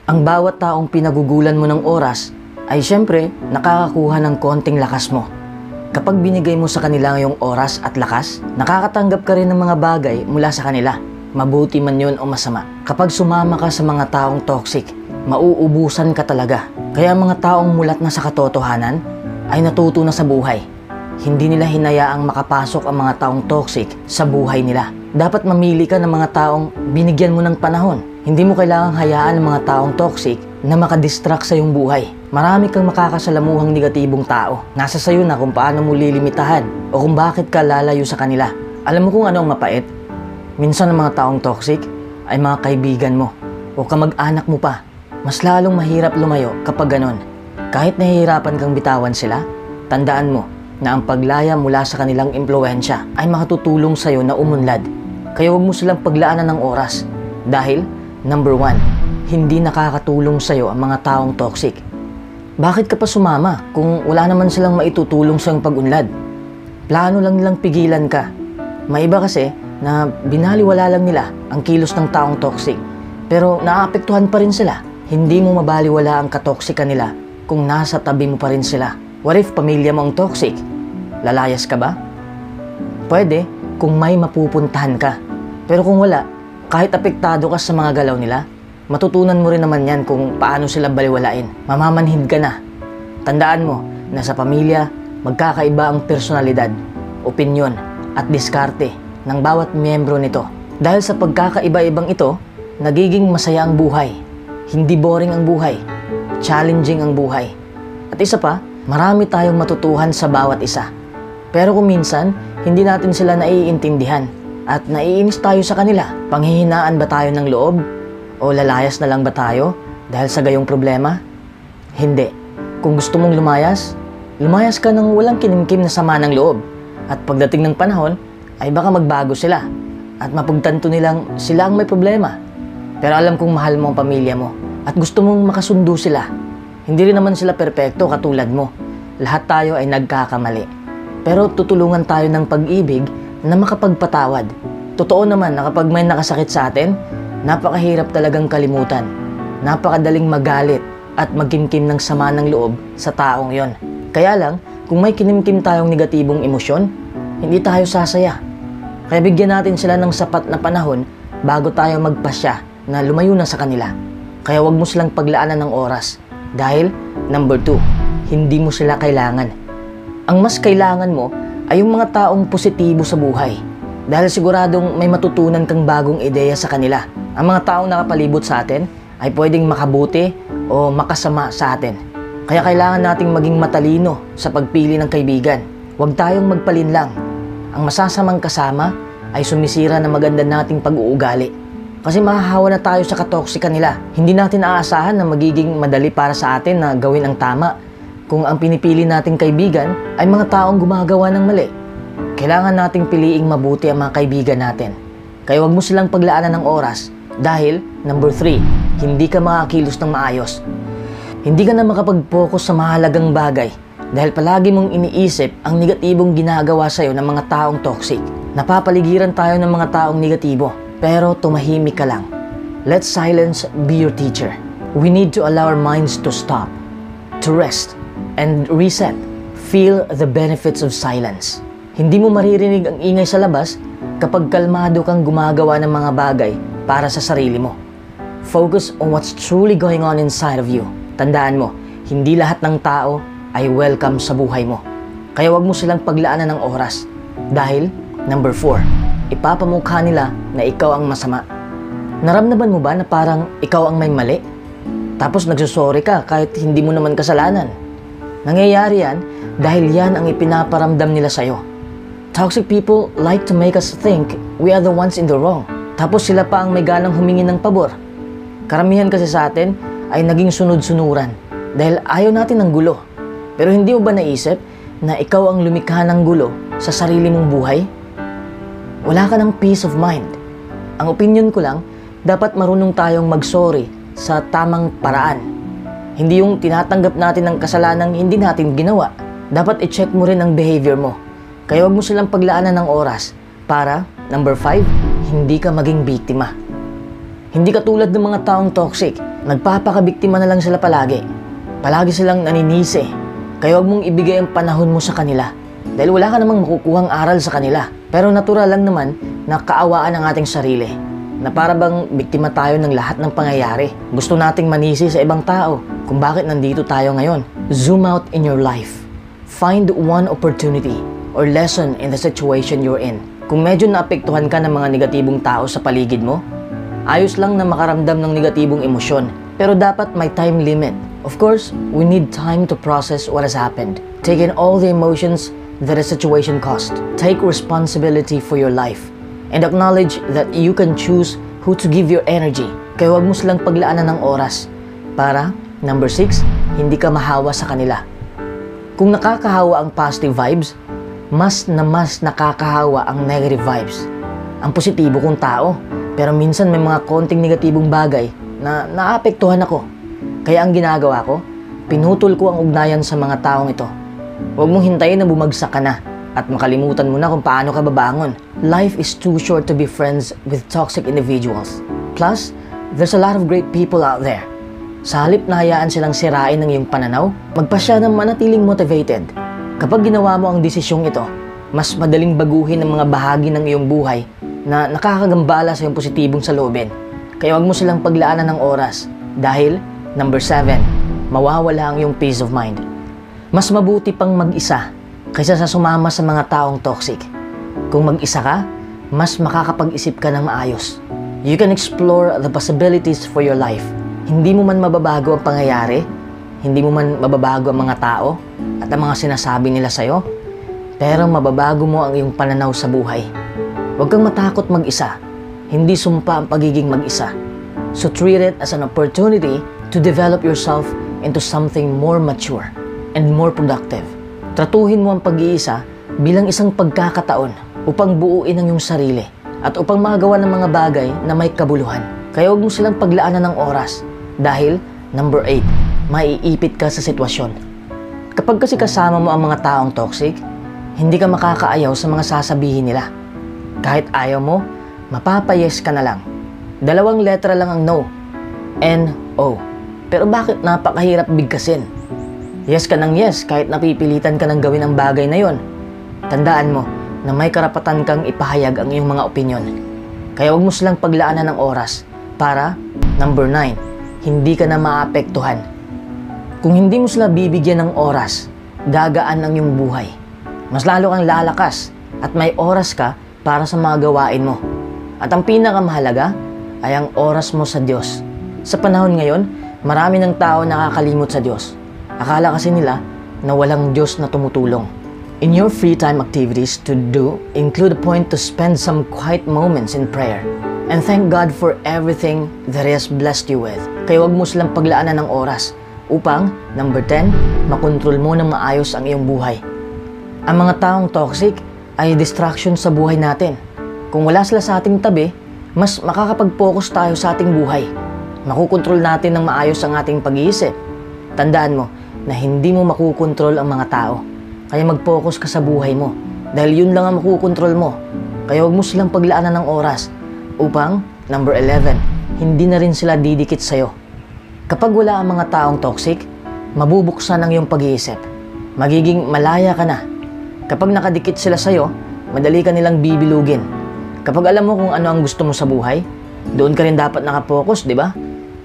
Ang bawat taong pinagugulan mo ng oras ay syempre nakakakuha ng konting lakas mo. Kapag binigay mo sa kanila yung oras at lakas, nakakatanggap ka rin ng mga bagay mula sa kanila. Mabuti man yun o masama. Kapag sumama ka sa mga taong toxic, mauubusan ka talaga. Kaya mga taong mulat na sa katotohanan ay natuto na sa buhay. Hindi nila hinayaang makapasok ang mga taong toxic sa buhay nila. Dapat mamili ka ng mga taong binigyan mo ng panahon. Hindi mo kailangang hayaan ng mga taong toxic na makadistract sa iyong buhay. Marami kang makakasalamuhang negatibong tao. Nasa sayo na kung paano mo lilimitahan o kung bakit ka lalayo sa kanila. Alam mo kung ano ang mapait? Minsan ang mga taong toxic ay mga kaibigan mo o kamag-anak mo pa. Mas lalong mahirap lumayo kapag ganon. Kahit nahihirapan kang bitawan sila, tandaan mo na ang paglaya mula sa kanilang impluwensya ay makatutulong sa iyo na umunlad. Kaya huwag mo silang paglaanan ng oras. Dahil, number 1, hindi nakakatulong sa iyo ang mga taong toxic. Bakit ka pa sumama kung wala naman silang maitutulong sa iyong pag-unlad? Plano lang nilang pigilan ka. May iba kasi na binaliwala lang nila ang kilos ng taong toxic. Pero naapektuhan pa rin sila. Hindi mo mabaliwala ang katoksika nila kung nasa tabi mo pa rin sila. What if pamilya mo ang toxic? Lalayas ka ba? Pwede kung may mapupuntahan ka. Pero kung wala, kahit apektado ka sa mga galaw nila, matutunan mo rin naman yan kung paano sila baliwalain. Mamamanhid ka na. Tandaan mo na sa pamilya, magkakaiba ang personalidad, opinyon at diskarte ng bawat miyembro nito. Dahil sa pagkakaiba-ibang ito, nagiging masaya ang buhay. Hindi boring ang buhay. Challenging ang buhay. At isa pa, marami tayong matutuhan sa bawat isa. Pero kung minsan, hindi natin sila naiintindihan at naiinis tayo sa kanila. Panghihinaan ba tayo ng loob? O lalayas na lang ba tayo dahil sa gayong problema? Hindi. Kung gusto mong lumayas, lumayas ka ng walang kinimkim na sama ng loob. At pagdating ng panahon, ay baka magbago sila at mapagtanto nilang sila ang may problema. Pero alam kong mahal mo ang pamilya mo at gusto mong makasundo sila. Hindi rin naman sila perpekto katulad mo. Lahat tayo ay nagkakamali. Pero tutulungan tayo ng pag-ibig na makapagpatawad. Totoo naman na kapag may nakasakit sa atin, napakahirap talagang kalimutan. Napakadaling magalit at magkimkim ng sama ng loob sa taong yon. Kaya lang, kung may kinimkim tayong negatibong emosyon, hindi tayo sasaya. Kaya bigyan natin sila ng sapat na panahon bago tayo magpasya na lumayo na sa kanila. Kaya wag mo silang paglaanan ng oras. Dahil, number 2, hindi mo sila kailangan. Ang mas kailangan mo ay yung mga taong positibo sa buhay. Dahil siguradong may matutunan kang bagong ideya sa kanila. Ang mga taong nakapalibot sa atin ay pwedeng makabuti o makasama sa atin. Kaya kailangan nating maging matalino sa pagpili ng kaibigan. Huwag tayong magpalinlang. Ang masasamang kasama ay sumisira ng maganda nating pag-uugali. Kasi mahahawa na tayo sa katoksika nila. Hindi natin aasahan na magiging madali para sa atin na gawin ang tama kung ang pinipili nating kaibigan ay mga taong gumagawa ng mali. Kailangan nating piliing mabuti ang mga kaibigan natin. Kaya huwag mo silang paglaanan ng oras dahil, number 3, hindi ka makakilos ng maayos. Hindi ka na makapag-focus sa mahalagang bagay dahil palagi mong iniisip ang negatibong ginagawa sa'yo ng mga taong toxic. Napapaligiran tayo ng mga taong negatibo. Pero tumahimik ka lang. Let silence be your teacher. We need to allow our minds to stop, to rest, and reset. Feel the benefits of silence. Hindi mo maririnig ang ingay sa labas kapag kalmado kang gumagawa ng mga bagay para sa sarili mo. Focus on what's truly going on inside of you. Tandaan mo, hindi lahat ng tao ay welcome sa buhay mo. Kaya wag mo silang paglaanan ng oras. Dahil, number 4, ipapamukha nila na ikaw ang masama. Naramdaman mo ba na parang ikaw ang may mali? Tapos nagsusorry ka kahit hindi mo naman kasalanan. Nangyayari yan dahil yan ang ipinaparamdam nila sa'yo. Toxic people like to make us think we are the ones in the wrong. Tapos sila pa ang may ganang humingi ng pabor. Karamihan kasi sa atin ay naging sunod-sunuran dahil ayaw natin ng gulo. Pero hindi mo ba naisip na ikaw ang lumikha ng gulo sa sarili mong buhay? Wala ka ng peace of mind. Ang opinion ko lang, dapat marunong tayong mag-sorry sa tamang paraan. Hindi yung tinatanggap natin ng kasalanang hindi natin ginawa. Dapat i-check mo rin ang behavior mo. Kaya huwag mo silang paglaanan ng oras para, number 5, hindi ka maging biktima. Hindi katulad ng mga taong toxic, nagpapakabiktima na lang sila palagi. Palagi silang naninisi, kaya huwag mong ibigay ang panahon mo sa kanila. Dahil wala ka namang makukuhang aral sa kanila. Pero natural lang naman na kaawaan ang ating sarili. Na para bang biktima tayo ng lahat ng pangyayari. Gusto nating manisi sa ibang tao kung bakit nandito tayo ngayon. Zoom out in your life. Find one opportunity or lesson in the situation you're in. Kung medyo naapektuhan ka ng mga negatibong tao sa paligid mo, ayos lang na makaramdam ng negatibong emosyon. Pero dapat may time limit. Of course, we need time to process what has happened. Take in all the emotions that a situation caused. Take responsibility for your life. And acknowledge that you can choose who to give your energy. Kaya huwag mo silang paglaanan ng oras. Para, number 6, hindi ka mahawa sa kanila. Kung nakakahawa ang positive vibes, mas nakakahawa ang negative vibes. Ang positibo kong tao, pero minsan may mga konting negatibong bagay na naapektuhan ako. Kaya ang ginagawa ko, pinutol ko ang ugnayan sa mga taong ito. Huwag mong hintayin na bumagsak ka na at makalimutan mo na kung paano ka babangon. Life is too short to be friends with toxic individuals. Plus, there's a lot of great people out there. Sa halip na hayaan silang sirain ng iyong pananaw, magpasya na manatiling motivated. Kapag ginawa mo ang desisyong ito, mas madaling baguhin ang mga bahagi ng iyong buhay na nakakagambala sa iyong positibong saloobin. Kaya huwag mo silang paglaanan ng oras dahil, number 7, mawawala ang iyong peace of mind. Mas mabuti pang mag-isa kaysa sa sumama sa mga taong toxic. Kung mag-isa ka, mas makakapag-isip ka ng maayos. You can explore the possibilities for your life. Hindi mo man mababago ang pangyayari, hindi mo man mababago ang mga tao at ang mga sinasabi nila sa'yo, pero mababago mo ang iyong pananaw sa buhay. Huwag kang matakot mag-isa. Hindi sumpa ang pagiging mag-isa. So treat it as an opportunity to develop yourself into something more mature and more productive. Tratuhin mo ang pag-iisa bilang isang pagkakataon upang buuin ang iyong sarili at upang magawa ng mga bagay na may kabuluhan. Kaya huwag mo silang paglaanan ng oras dahil, number 8, maiipit ka sa sitwasyon. Kapag kasi kasama mo ang mga taong toxic, hindi ka makakaayaw sa mga sasabihin nila. Kahit ayaw mo, mapapayes ka na lang. 2 letra lang ang no. N-O. Pero bakit napakahirap bigkasin? Yes ka ng yes kahit napipilitan ka ng gawin ang bagay na yon. Tandaan mo na may karapatan kang ipahayag ang iyong mga opinyon. Kaya huwag mo silang paglaanan ng oras para, number 9, hindi ka na maapektuhan. Kung hindi mo sila bibigyan ng oras, gagaan ang iyong buhay. Mas lalo kang lalakas at may oras ka para sa mga gawain mo. At ang pinakamahalaga ay ang oras mo sa Diyos. Sa panahon ngayon, marami ng tao nakakalimot sa Diyos. Akala kasi nila na walang Diyos na tumutulong. In your free time activities to do, include a point to spend some quiet moments in prayer. And thank God for everything that He has blessed you with. Kaya huwag mo silang paglaanan ng oras upang, number 10, makontrol mo ng maayos ang iyong buhay. Ang mga taong toxic ay distraction sa buhay natin. Kung wala sila sa ating tabi, mas makakapag-focus tayo sa ating buhay. Makukontrol natin ng maayos ang ating pag-iisip. Tandaan mo na hindi mo makukontrol ang mga tao. Kaya mag-focus ka sa buhay mo. Dahil yun lang ang makukontrol mo. Kaya huwag mo silang paglaanan ng oras upang, number 11, hindi na rin sila didikit sa'yo. Kapag wala ang mga taong toxic, mabubuksan ang iyong pag-iisip. Magiging malaya ka na. Kapag nakadikit sila sa'yo, madali ka nilang bibilugin. Kapag alam mo kung ano ang gusto mo sa buhay, doon ka rin dapat nakapokus, di ba?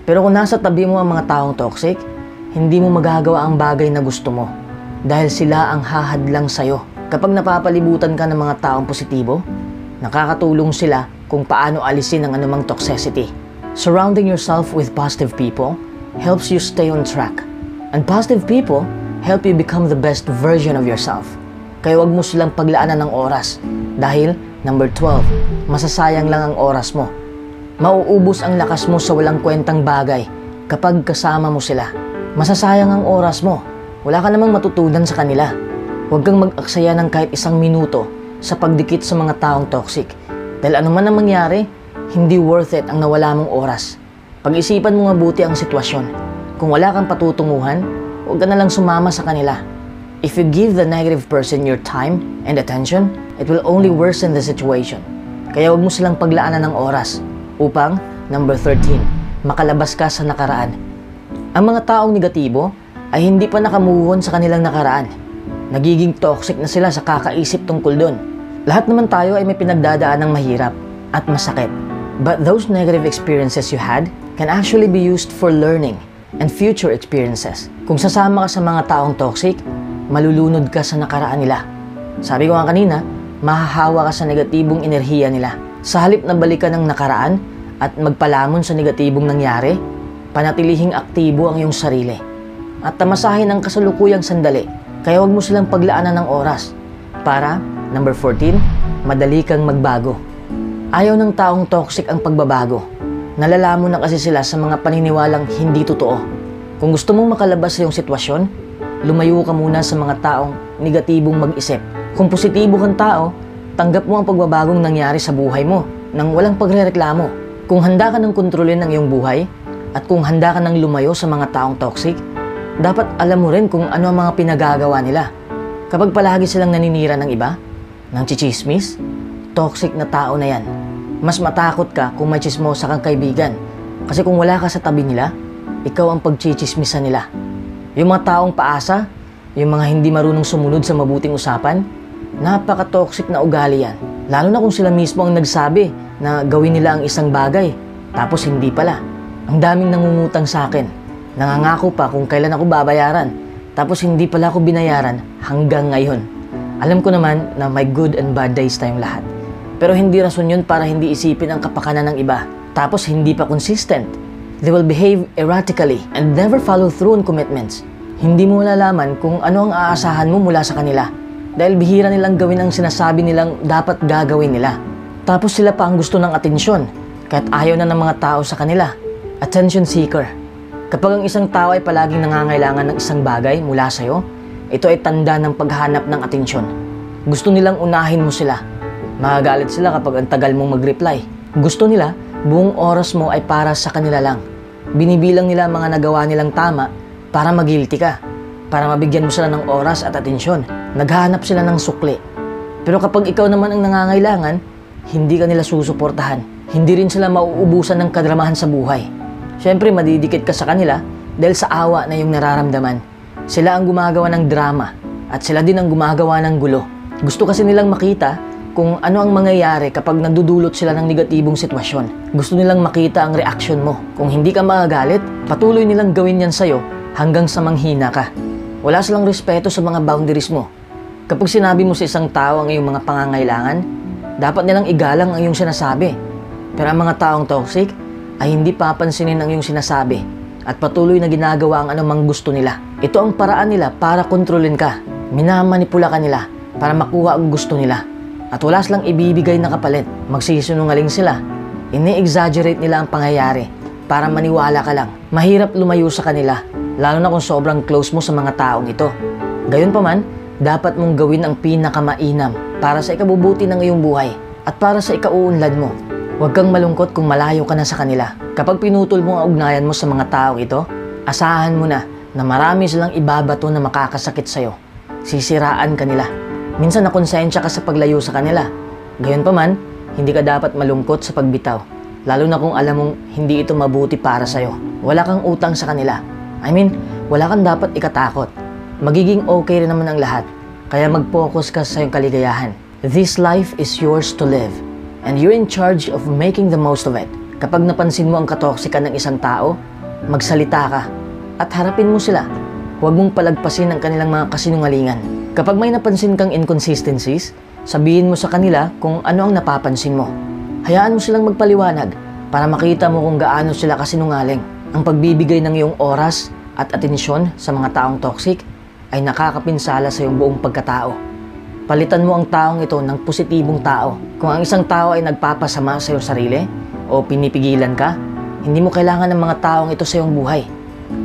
Pero kung nasa tabi mo ang mga taong toxic, hindi mo magagawa ang bagay na gusto mo. Dahil sila ang hahadlang sa'yo. Kapag napapalibutan ka ng mga taong positibo, nakakatulong sila kung paano alisin ang anumang toxicity. Surrounding yourself with positive people helps you stay on track. And positive people help you become the best version of yourself. Kaya huwag mo silang paglaanan ng oras. Dahil, number 12, masasayang lang ang oras mo. Mauubos ang lakas mo sa walang kwentang bagay kapag kasama mo sila. Masasayang ang oras mo. Wala ka namang matutunan sa kanila. Huwag kang mag-aksaya ng kahit 1 minuto sa pagdikit sa mga taong toxic. Dahil ano man ang mangyari, hindi worth it ang nawala mong oras. Pag-isipan mo mabuti ang sitwasyon. Kung wala kang patutunguhan, huwag ka na lang sumama sa kanila. If you give the negative person your time and attention, it will only worsen the situation. Kaya huwag mo silang paglaanan ng oras upang, Number 13, makalabas ka sa nakaraan. Ang mga taong negatibo ay hindi pa naka-move on sa kanilang nakaraan. Nagiging toxic na sila sa kakaisip tungkol doon. Lahat naman tayo ay may pinagdadaan ng mahirap at masakit. But those negative experiences you had can actually be used for learning and future experiences. Kung sasama ka sa mga taong toxic, malulunod ka sa nakaraan nila. Sabi ko nga kanina, mahahawa ka sa negatibong enerhiya nila. Sa halip na balikan ng nakaraan at magpalamon sa negatibong nangyari, panatilihing aktibo ang iyong sarili at tamasahin ang kasalukuyang sandali. Kaya huwag mo silang paglaanan ng oras para, number 14, madali kang magbago. Ayaw ng taong toxic ang pagbabago. Nalalamon na kasi sila sa mga paniniwalang hindi totoo. Kung gusto mong makalabas sa iyong sitwasyon, lumayo ka muna sa mga taong negatibong mag-isip. Kung positibo kang tao, tanggap mo ang pagbabagong nangyari sa buhay mo nang walang pagrereklamo. Kung handa ka ng kontrolin ang iyong buhay at kung handa ka ng lumayo sa mga taong toxic, dapat alam mo rin kung ano ang mga pinagagawa nila. Kapag palagi silang naninira ng iba, ng chichismis, toxic na tao na yan. Mas matakot ka kung may chismosa kang kaibigan. Kasi kung wala ka sa tabi nila, ikaw ang pagchichismisan nila. Yung mga taong paasa, yung mga hindi marunong sumunod sa mabuting usapan, napaka-toxic na ugali yan. Lalo na kung sila mismo ang nagsabi na gawin nila ang isang bagay, tapos hindi pala. Ang daming nangungutang sa akin. Nangangako pa kung kailan ako babayaran, tapos hindi pala ako binayaran hanggang ngayon. Alam ko naman na may good and bad days tayong lahat. Pero hindi rason yun para hindi isipin ang kapakanan ng iba. Tapos hindi pa consistent. They will behave erratically and never follow through on commitments. Hindi mo malalaman kung ano ang aasahan mo mula sa kanila. Dahil bihira nilang gawin ang sinasabi nilang dapat gagawin nila. Tapos sila pa ang gusto ng atensyon. Kahit ayaw na ng mga tao sa kanila. Attention seeker. Kapag ang isang tao ay palaging nangangailangan ng isang bagay mula sa'yo, ito ay tanda ng paghanap ng atensyon. Gusto nilang unahin mo sila. Magagalit sila kapag ang tagal mong mag-reply. Gusto nila, buong oras mo ay para sa kanila lang. Binibilang nila ang mga nagawa nilang tama para mag-guilty ka. Para mabigyan mo sila ng oras at atensyon. Naghahanap sila ng sukli. Pero kapag ikaw naman ang nangangailangan, hindi ka nila susuportahan. Hindi rin sila mauubusan ng kadramahan sa buhay. Siyempre, madidikit ka sa kanila dahil sa awa na yung nararamdaman. Sila ang gumagawa ng drama at sila din ang gumagawa ng gulo. Gusto kasi nilang makita kung ano ang mangyayari kapag nandudulot sila ng negatibong sitwasyon. Gusto nilang makita ang reaksyon mo. Kung hindi ka magagalit, patuloy nilang gawin yan sa'yo hanggang sa manghina ka. Wala silang respeto sa mga boundaries mo. Kapag sinabi mo sa isang tao ang iyong mga pangangailangan, dapat nilang igalang ang iyong sinasabi. Pero ang mga taong toxic ay hindi papansinin ang iyong sinasabi at patuloy na ginagawa ang anumang gusto nila. Ito ang paraan nila para kontrolin ka. Minamanipula ka nila para makuha ang gusto nila. At wala silang ibibigay na kapalit. Magsisinungaling sila. Ini-exaggerate nila ang pangyayari para maniwala ka lang. Mahirap lumayo sa kanila, lalo na kung sobrang close mo sa mga taong ito. Gayunpaman, dapat mong gawin ang pinakamainam para sa ikabubuti ng iyong buhay at para sa ikauunlad mo. Huwag kang malungkot kung malayo ka na sa kanila. Kapag pinutol mo ang ugnayan mo sa mga taong ito, asahan mo na marami silang ibabato na makakasakit sa'yo. Sisiraan ka nila. Minsan nakonsensya ka sa paglayo sa kanila. Gayunpaman, hindi ka dapat malungkot sa pagbitaw. Lalo na kung alam mong hindi ito mabuti para sa'yo. Wala kang utang sa kanila. Wala kang dapat ikatakot. Magiging okay rin naman ang lahat. Kaya mag-focus ka sa iyong kaligayahan. This life is yours to live. And you're in charge of making the most of it. Kapag napansin mo ang katoksikan ng isang tao, magsalita ka at harapin mo sila. Huwag mong palagpasin ang kanilang mga kasinungalingan. Kapag may napansin kang inconsistencies, sabihin mo sa kanila kung ano ang napapansin mo. Hayaan mo silang magpaliwanag para makita mo kung gaano sila kasinungaling. Ang pagbibigay ng iyong oras at atensyon sa mga taong toxic ay nakakapinsala sa iyong buong pagkatao. Palitan mo ang taong ito ng positibong tao. Kung ang isang tao ay nagpapasama sa iyong sarili o pinipigilan ka, hindi mo kailangan ng mga taong ito sa iyong buhay.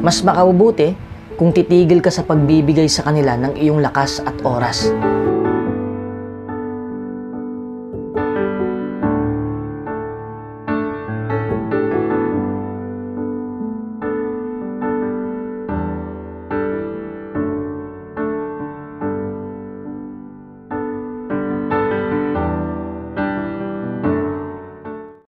Mas makabubuti kung titigil ka sa pagbibigay sa kanila ng iyong lakas at oras.